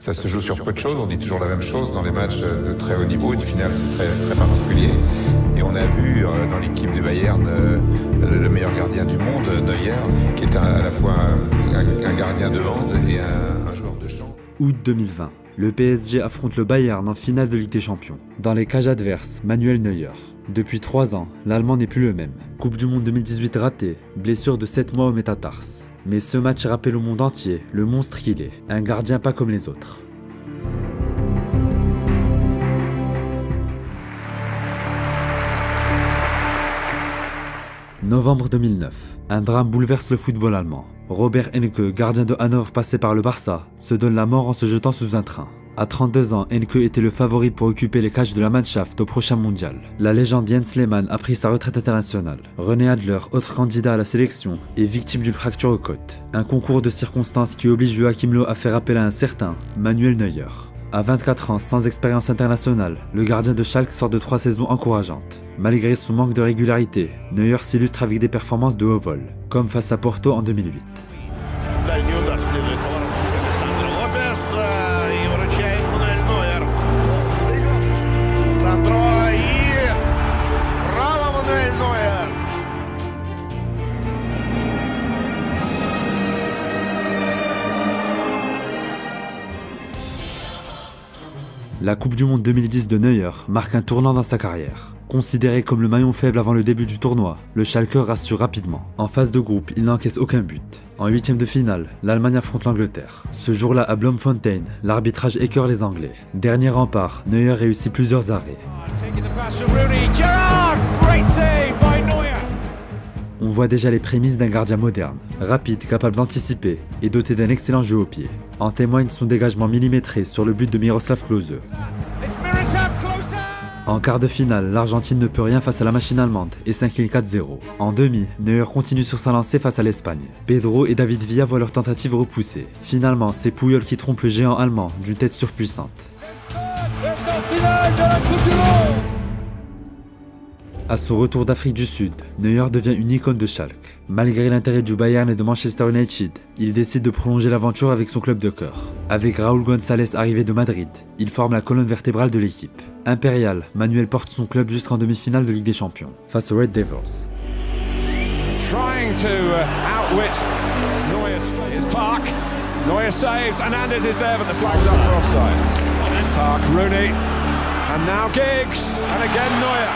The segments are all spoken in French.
Ça se joue sur peu de choses, on dit toujours la même chose dans les matchs de très haut niveau. Une finale, c'est très, très particulier. Et on a vu dans l'équipe du Bayern le meilleur gardien du monde, Neuer, qui est à la fois un gardien de hand et un joueur de champ. Août 2020, le PSG affronte le Bayern en finale de Ligue des Champions. Dans les cages adverses, Manuel Neuer. Depuis 3 ans, l'Allemand n'est plus le même. Coupe du Monde 2018 ratée, blessure de 7 mois au métatarse. Mais ce match rappelle au monde entier le monstre qu'il est, un gardien pas comme les autres. Novembre 2009, un drame bouleverse le football allemand. Robert Enke, gardien de Hanovre passé par le Barça, se donne la mort en se jetant sous un train. À 32 ans, Enke était le favori pour occuper les cages de la Mannschaft au prochain mondial. La légende Jens Lehmann a pris sa retraite internationale. René Adler, autre candidat à la sélection, est victime d'une fracture aux côtes. Un concours de circonstances qui oblige Joachim Löw à faire appel à un certain Manuel Neuer. À 24 ans, sans expérience internationale, le gardien de Schalke sort de 3 saisons encourageantes. Malgré son manque de régularité, Neuer s'illustre avec des performances de haut vol, comme face à Porto en 2008. La Coupe du Monde 2010 de Neuer marque un tournant dans sa carrière. Considéré comme le maillon faible avant le début du tournoi, le Schalker rassure rapidement. En phase de groupe, il n'encaisse aucun but. En 8e de finale, l'Allemagne affronte l'Angleterre. Ce jour-là, à Bloemfontein, l'arbitrage écœure les Anglais. Dernier rempart, Neuer réussit plusieurs arrêts. On voit déjà les prémices d'un gardien moderne, rapide, capable d'anticiper et doté d'un excellent jeu au pied. En témoigne son dégagement millimétré sur le but de Miroslav Klose. En quart de finale, l'Argentine ne peut rien face à la machine allemande et s'incline 4-0. En demi, Neuer continue sur sa lancée face à l'Espagne. Pedro et David Villa voient leur tentative repoussée. Finalement, c'est Puyol qui trompe le géant allemand d'une tête surpuissante. À son retour d'Afrique du Sud, Neuer devient une icône de Schalke. Malgré l'intérêt du Bayern et de Manchester United, il décide de prolonger l'aventure avec son club de cœur. Avec Raúl González arrivé de Madrid, il forme la colonne vertébrale de l'équipe. Impérial, Manuel porte son club jusqu'en demi-finale de Ligue des Champions, face aux Red Devils. Trying to outwit Neuer. It's Park. Neuer saves. Hernandez is there, but the flag's up for offside. Park, Rooney, and now Giggs, and again Neuer.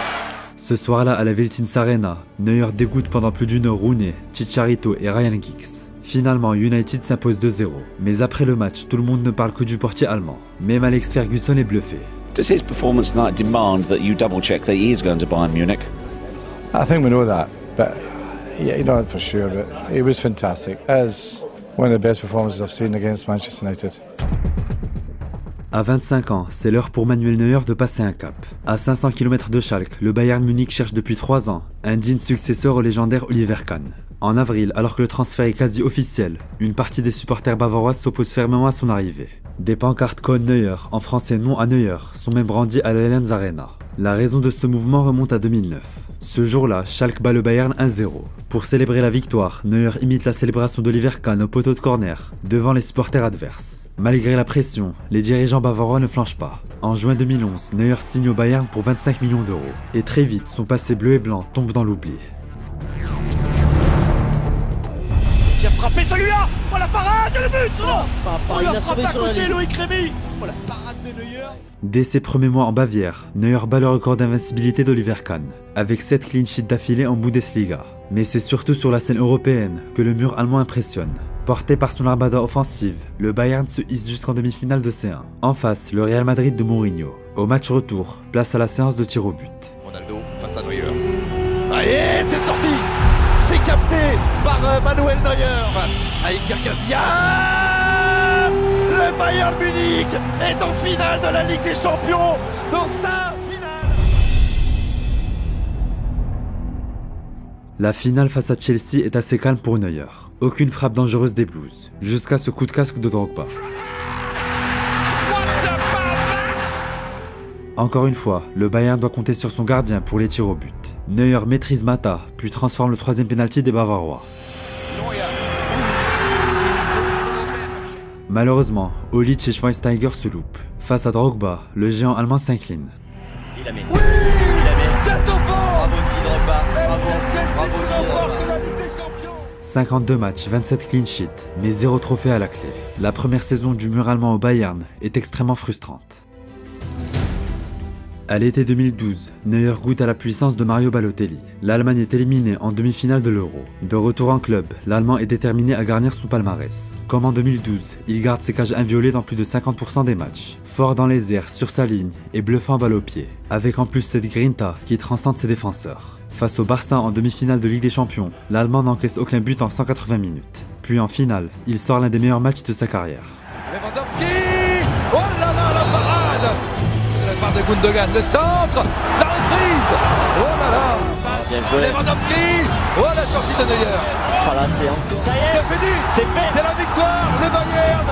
Ce soir-là, à la Veltins Arena, Neuer dégoûte pendant plus d'une heure Rooney, Chicharito et Ryan Giggs. Finalement, United s'impose 2-0. Mais après le match, tout le monde ne parle que du portier allemand. Même Alex Ferguson est bluffé. Does his performance tonight demand that you double-check that he is going to Bayern Munich? I think we know that, but yeah, you know it for sure. But he was fantastic. As one of the best performances I've seen against Manchester United. À 25 ans, c'est l'heure pour Manuel Neuer de passer un cap. À 500 km de Schalke, le Bayern Munich cherche depuis 3 ans un digne successeur au légendaire Oliver Kahn. En avril, alors que le transfert est quasi officiel, une partie des supporters bavarois s'oppose fermement à son arrivée. Des pancartes Code Neuer, en français non à Neuer, sont même brandies à l'Allianz Arena. La raison de ce mouvement remonte à 2009. Ce jour-là, Schalke bat le Bayern 1-0. Pour célébrer la victoire, Neuer imite la célébration d'Oliver Kahn au poteau de corner, devant les supporters adverses. Malgré la pression, les dirigeants bavarois ne flanchent pas. En juin 2011, Neuer signe au Bayern pour 25 millions d'euros. Et très vite, son passé bleu et blanc tombe dans l'oubli. Qui a frappé celui-là. Oh la parade, le but. Il a frappé à côté, Loïc Rémy. Oh la parade de Neuer. Dès ses premiers mois en Bavière, Neuer bat le record d'invincibilité d'Oliver Kahn, avec 7 clean sheets d'affilée en Bundesliga. Mais c'est surtout sur la scène européenne que le mur allemand impressionne. Porté par son armada offensive, le Bayern se hisse jusqu'en demi-finale de C1. En face, le Real Madrid de Mourinho. Au match retour, place à la séance de tir au but. Ronaldo face à Neuer. Allez, c'est sorti. C'est capté par Manuel Neuer face à Iker Casillas. Le Bayern Munich est en finale de la Ligue des Champions dans sa finale. La finale face à Chelsea est assez calme pour Neuer. Aucune frappe dangereuse des Blues, jusqu'à ce coup de casque de Drogba. Encore une fois, le Bayern doit compter sur son gardien pour les tirs au but. Neuer maîtrise Mata, puis transforme le 3e pénalty des Bavarois. Malheureusement, Olic et Schweinsteiger se loupent. Face à Drogba, le géant allemand s'incline. Il la met. Oui, Il la met. c'est au fond. Bravo Didier Drogba. Et Bravo. c'est Chelsea Bravo qui Didier remporte Drogba. la Ligue des Champions. 52 matchs, 27 clean sheets, mais 0 trophée à la clé. La première saison du mur allemand au Bayern est extrêmement frustrante. À l'été 2012, Neuer goûte à la puissance de Mario Balotelli. L'Allemagne est éliminée en demi-finale de l'Euro. De retour en club, l'Allemand est déterminé à garnir son palmarès. Comme en 2012, il garde ses cages inviolées dans plus de 50% des matchs. Fort dans les airs, sur sa ligne et bluffant balle au pied. Avec en plus cette grinta qui transcende ses défenseurs. Face au Barça en demi-finale de Ligue des Champions, l'Allemand n'encaisse aucun but en 180 minutes. Puis en finale, il sort l'un des meilleurs matchs de sa carrière. Lewandowski. Oh là là, la parade de la part de Gundogan. Le centre, la reprise. Oh là là. Bien joué. Lewandowski. Oh la sortie de Neuer. Ah là, ça y est. C'est fini. C'est fait. C'est la victoire. Le Bayern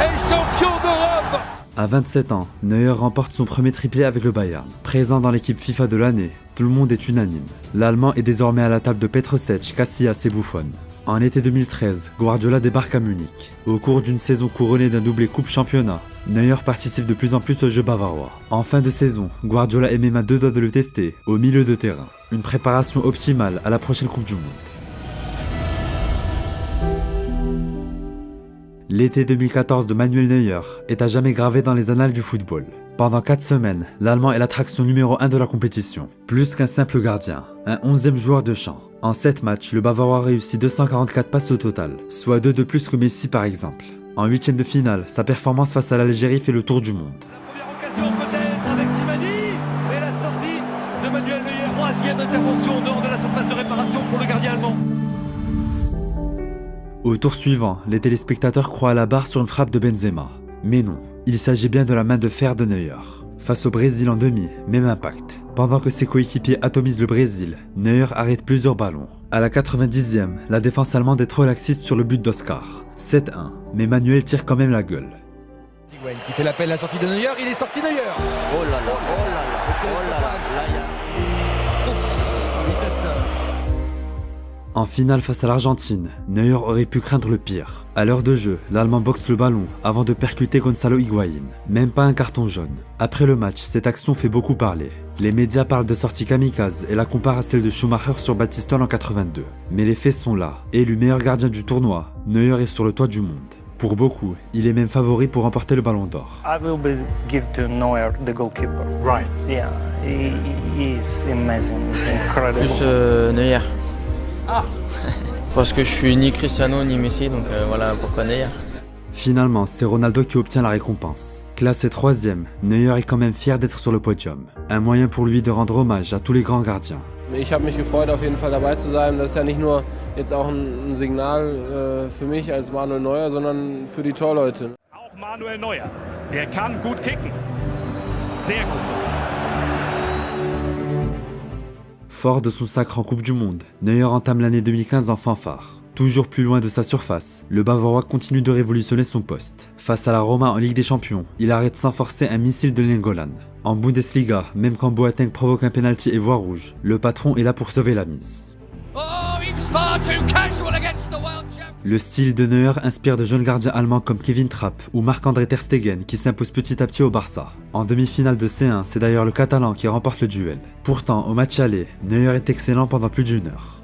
est champion d'Europe. À 27 ans, Neuer remporte son premier triplé avec le Bayern. Présent dans l'équipe FIFA de l'année, tout le monde est unanime. L'Allemand est désormais à la table de Petrosec, Casillas et Buffon. En été 2013, Guardiola débarque à Munich. Au cours d'une saison couronnée d'un doublé coupe-championnat, Neuer participe de plus en plus au jeu bavarois. En fin de saison, Guardiola est même à deux doigts de le tester, au milieu de terrain. Une préparation optimale à la prochaine Coupe du Monde. L'été 2014 de Manuel Neuer est à jamais gravé dans les annales du football. Pendant 4 semaines, l'Allemand est l'attraction numéro 1 de la compétition. Plus qu'un simple gardien, un 11e joueur de champ. En 7 matchs, le Bavarois réussit 244 passes au total, soit 2 de plus que Messi par exemple. En 8e de finale, sa performance face à l'Algérie fait le tour du monde. Première occasion peut-être avec Slimani. Et la sortie de Manuel Neuer. Troisième intervention au nord de la surface de réparation pour le gardien allemand. Au tour suivant, les téléspectateurs croient à la barre sur une frappe de Benzema. Mais non, il s'agit bien de la main de fer de Neuer. Face au Brésil en demi, même impact. Pendant que ses coéquipiers atomisent le Brésil, Neuer arrête plusieurs ballons. À la 90e, la défense allemande est trop laxiste sur le but d'Oscar. 7-1, mais Manuel tire quand même la gueule. Higuain qui fait l'appel à la sortie de Neuer. Il est sorti Neuer. Oh là là. Oh là là. Oh là là. Là, il y a... Vitesse. En finale face à l'Argentine, Neuer aurait pu craindre le pire. À l'heure de jeu, l'Allemand boxe le ballon avant de percuter Gonzalo Higuaín. Même pas un carton jaune. Après le match, cette action fait beaucoup parler. Les médias parlent de sortie kamikaze et la comparent à celle de Schumacher sur Batistone en 82. Mais les faits sont là. Élu meilleur gardien du tournoi, Neuer est sur le toit du monde. Pour beaucoup, il est même favori pour remporter le Ballon d'Or. I will give to Neuer, the goalkeeper. Right. Yeah, he is amazing. He's incredible. Plus Neuer. Ah. Parce que je suis ni Cristiano ni Messi, donc voilà pourquoi Neuer. Finalement, c'est Ronaldo qui obtient la récompense. Classé 3e, Neuer est quand même fier d'être sur le podium. Un moyen pour lui de rendre hommage à tous les grands gardiens. Ich habe mich gefreut, auf jeden Fall dabei zu sein. Das ist ja nicht nur jetzt auch ein Signal für mich als Manuel Neuer, sondern für die Torleute. Auch Manuel Neuer, der kann gut kicken. Sehr gut sogar. Fort de son sacre en Coupe du Monde, Neuer entame l'année 2015 en fanfare. Toujours plus loin de sa surface, le Bavarois continue de révolutionner son poste. Face à la Roma en Ligue des Champions, il arrête sans forcer un missile de Nainggolan. En Bundesliga, même quand Boateng provoque un penalty et voie rouge, le patron est là pour sauver la mise. Le style de Neuer inspire de jeunes gardiens allemands comme Kevin Trapp ou Marc-André Ter Stegen qui s'imposent petit à petit au Barça. En demi-finale de C1, c'est d'ailleurs le Catalan qui remporte le duel. Pourtant, au match aller, Neuer est excellent pendant plus d'1 heure.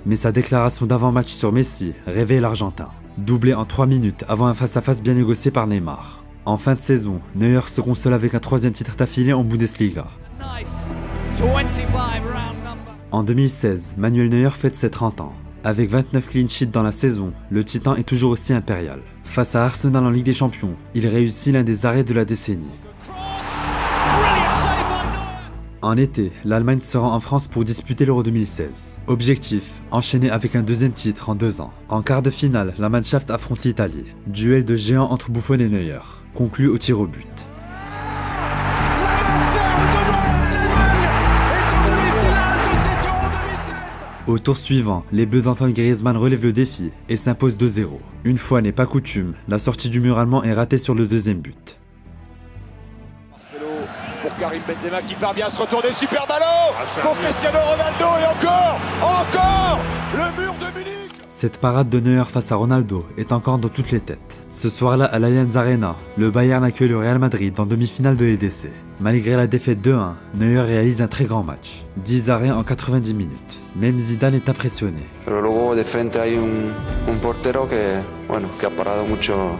Mais sa déclaration d'avant-match sur Messi réveille l'Argentin. Doublé en 3 minutes avant un face-à-face bien négocié par Neymar. En fin de saison, Neuer se console avec un 3e titre d'affilée en Bundesliga. En 2016, Manuel Neuer fête ses 30 ans. Avec 29 clean sheets dans la saison, le Titan est toujours aussi impérial. Face à Arsenal en Ligue des Champions, il réussit l'un des arrêts de la décennie. En été, l'Allemagne se rend en France pour disputer l'Euro 2016. Objectif, enchaîner avec un 2e titre en 2 ans. En quart de finale, la Mannschaft affronte l'Italie. Duel de géants entre Buffon et Neuer, conclu au tir au but. Au tour suivant, les Bleus d'Antoine Griezmann relèvent le défi et s'imposent 2-0. Une fois n'est pas coutume, la sortie du mur allemand est ratée sur le 2e but. Marcelo pour Karim Benzema qui parvient à se retourner, super ballon contre Cristiano Ronaldo et encore le mur de Munich. Cette parade de Neuer face à Ronaldo est encore dans toutes les têtes. Ce soir-là, à l'Allianz Arena, le Bayern accueille le Real Madrid en demi-finale de l'EDC. Malgré la défaite 2-1, Neuer réalise un très grand match. 10 arrêts en 90 minutes. Même Zidane est impressionné. Pero luego de frente hay un portero que ha parado mucho.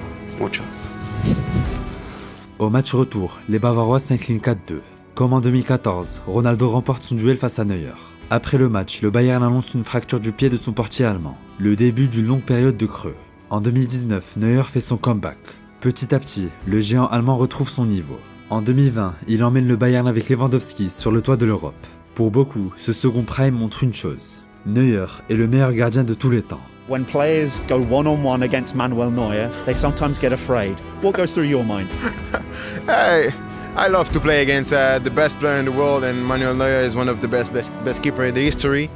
Au match retour, les Bavarois s'inclinent 4-2. Comme en 2014, Ronaldo remporte son duel face à Neuer. Après le match, le Bayern annonce une fracture du pied de son portier allemand. Le début d'une longue période de creux. En 2019, Neuer fait son comeback. Petit à petit, le géant allemand retrouve son niveau. En 2020, il emmène le Bayern avec Lewandowski sur le toit de l'Europe. Pour beaucoup, ce second prime montre une chose. Neuer est le meilleur gardien de tous les temps. When players go one-on-one against Manuel Neuer, they sometimes get afraid. What goes through your mind? Hey, I love to play against the best player in the world, and Manuel Neuer is one of the best keeper in the history.